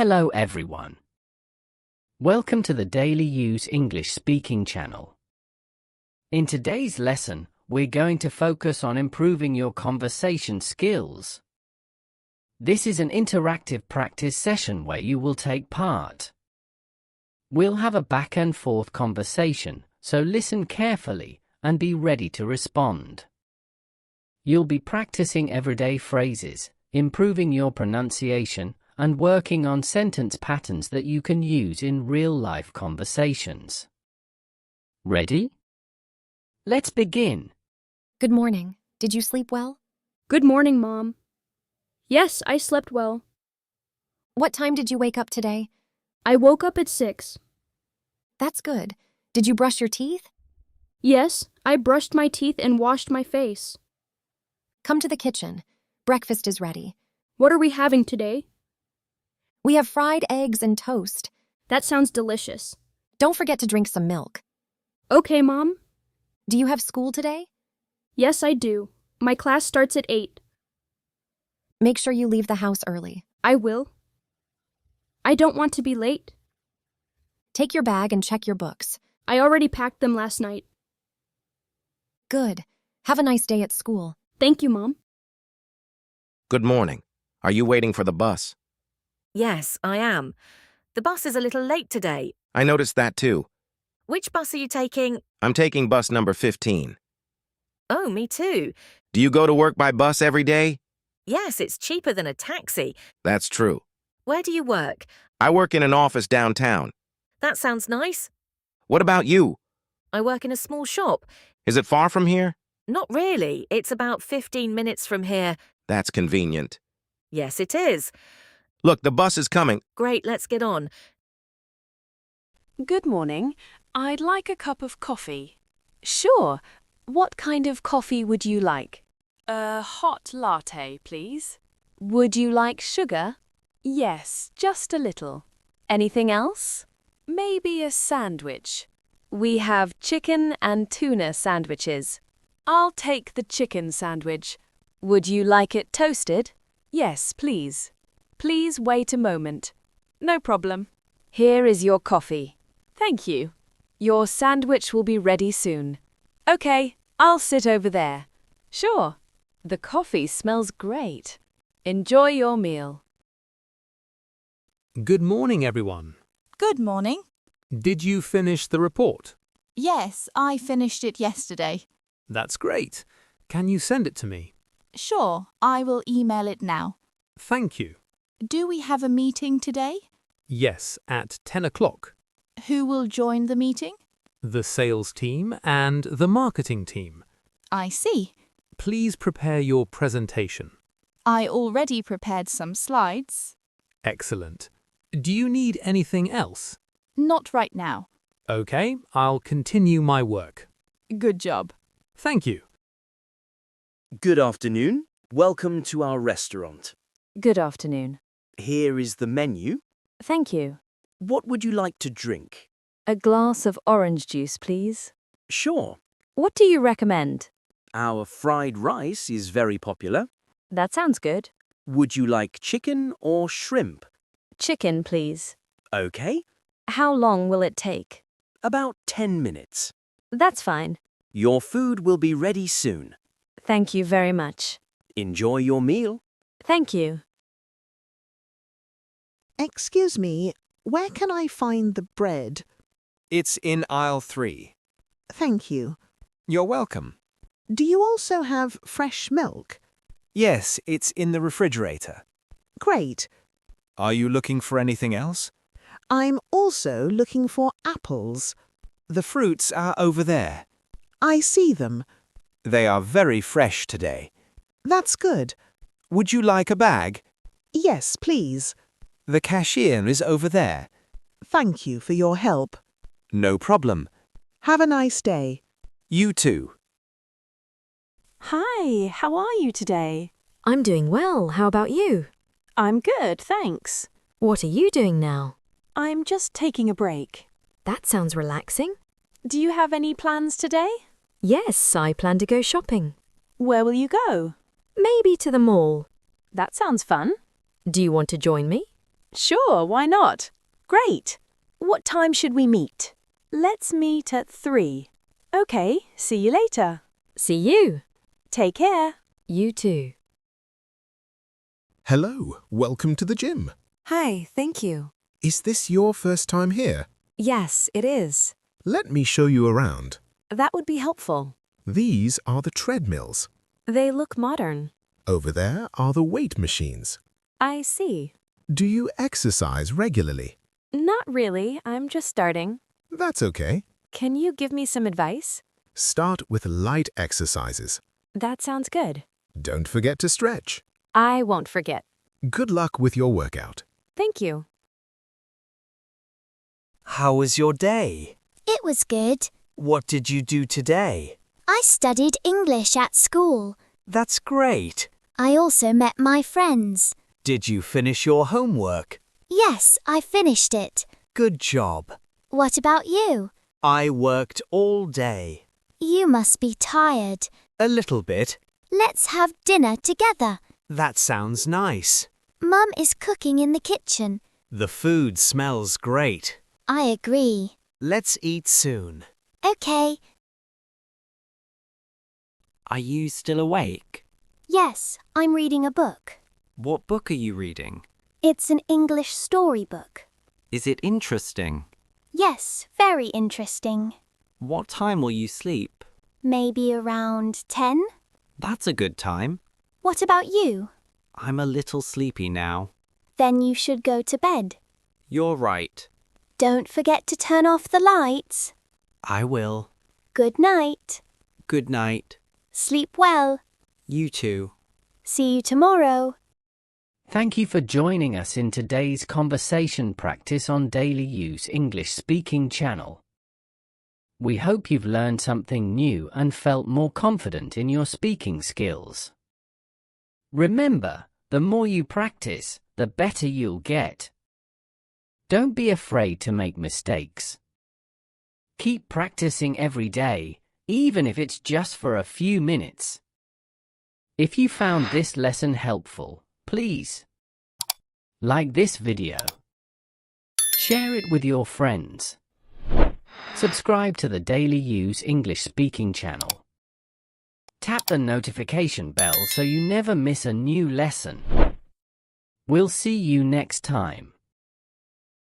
Hello everyone. Welcome to the Daily Use English Speaking channel. In today's lesson, we're going to focus on improving your conversation skills. This is an interactive practice session where you will take part. We'll have a back and forth conversation, so listen carefully and be ready to respond. You'll be practicing everyday phrases, improving your pronunciation, and working on sentence patterns that you can use in real-life conversations. Ready? Let's begin. Good morning. Did you sleep well? Good morning, Mom. Yes, I slept well. What time did you wake up today? I woke up at 6. That's good. Did you brush your teeth? Yes, I brushed my teeth and washed my face. Come to the kitchen. Breakfast is ready. What are we having today? We have fried eggs and toast. That sounds delicious. Don't forget to drink some milk. Okay, Mom. Do you have school today? Yes, I do. My class starts at 8. Make sure you leave the house early. I will. I don't want to be late. Take your bag and check your books. I already packed them last night. Good. Have a nice day at school. Thank you, Mom. Good morning. Are you waiting for the bus? Yes, I am. The bus is a little late today. I noticed that too. Which bus are you taking? I'm taking bus number 15. Oh, me too. Do you go to work by bus every day? Yes, it's cheaper than a taxi. That's true. Where do you work? I work in an office downtown. That sounds nice. What about you? I work in a small shop. Is it far from here? Not really. It's about 15 minutes from here. That's convenient. Yes, it is. Look, the bus is coming. Great, let's get on. Good morning. I'd like a cup of coffee. Sure. What kind of coffee would you like? A hot latte, please. Would you like sugar? Yes, just a little. Anything else? Maybe a sandwich. We have chicken and tuna sandwiches. I'll take the chicken sandwich. Would you like it toasted? Yes, please. Please wait a moment. No problem. Here is your coffee. Thank you. Your sandwich will be ready soon. Okay, I'll sit over there. Sure. The coffee smells great. Enjoy your meal. Good morning, everyone. Good morning. Did you finish the report? Yes, I finished it yesterday. That's great. Can you send it to me? Sure, I will email it now. Thank you. Do we have a meeting today? Yes, at 10 o'clock. Who will join the meeting? The sales team and the marketing team. I see. Please prepare your presentation. I already prepared some slides. Excellent. Do you need anything else? Not right now. Okay, I'll continue my work. Good job. Thank you. Good afternoon. Welcome to our restaurant. Good afternoon. Here is the menu. Thank you. What would you like to drink? A glass of orange juice, please. Sure. What do you recommend? Our fried rice is very popular. That sounds good. Would you like chicken or shrimp? Chicken, please. Okay. How long will it take? About 10 minutes. That's fine. Your food will be ready soon. Thank you very much. Enjoy your meal. Thank you. Excuse me, where can I find the bread? It's in aisle 3. Thank you. You're welcome. Do you also have fresh milk? Yes, it's in the refrigerator. Great. Are you looking for anything else? I'm also looking for apples. The fruits are over there. I see them. They are very fresh today. That's good. Would you like a bag? Yes, please. The cashier is over there. Thank you for your help. No problem. Have a nice day. You too. Hi, how are you today? I'm doing well. How about you? I'm good, thanks. What are you doing now? I'm just taking a break. That sounds relaxing. Do you have any plans today? Yes, I plan to go shopping. Where will you go? Maybe to the mall. That sounds fun. Do you want to join me? Sure, why not? Great. What time should we meet? Let's meet at 3. Okay, see you later. See you. Take care. You too. Hello, welcome to the gym. Hi, thank you. Is this your first time here? Yes, it is. Let me show you around. That would be helpful. These are the treadmills. They look modern. Over there are the weight machines. I see. Do you exercise regularly? Not really, I'm just starting. That's okay. Can you give me some advice? Start with light exercises. That sounds good. Don't forget to stretch. I won't forget. Good luck with your workout. Thank you. How was your day? It was good. What did you do today? I studied English at school. That's great. I also met my friends. Did you finish your homework? Yes, I finished it. Good job. What about you? I worked all day. You must be tired. A little bit. Let's have dinner together. That sounds nice. Mum is cooking in the kitchen. The food smells great. I agree. Let's eat soon. Okay. Are you still awake? Yes, I'm reading a book. What book are you reading? It's an English storybook. Is it interesting? Yes, very interesting. What time will you sleep? Maybe around 10? That's a good time. What about you? I'm a little sleepy now. Then you should go to bed. You're right. Don't forget to turn off the lights. I will. Good night. Good night. Sleep well. You too. See you tomorrow. Thank you for joining us in today's conversation practice on Daily Use English Speaking channel. We hope you've learned something new and felt more confident in your speaking skills. Remember, the more you practice, the better you'll get. Don't be afraid to make mistakes. Keep practicing every day, even if it's just for a few minutes. If you found this lesson helpful, please like this video, share it with your friends, subscribe to the Daily Use English Speaking channel, tap the notification bell so you never miss a new lesson. We'll see you next time.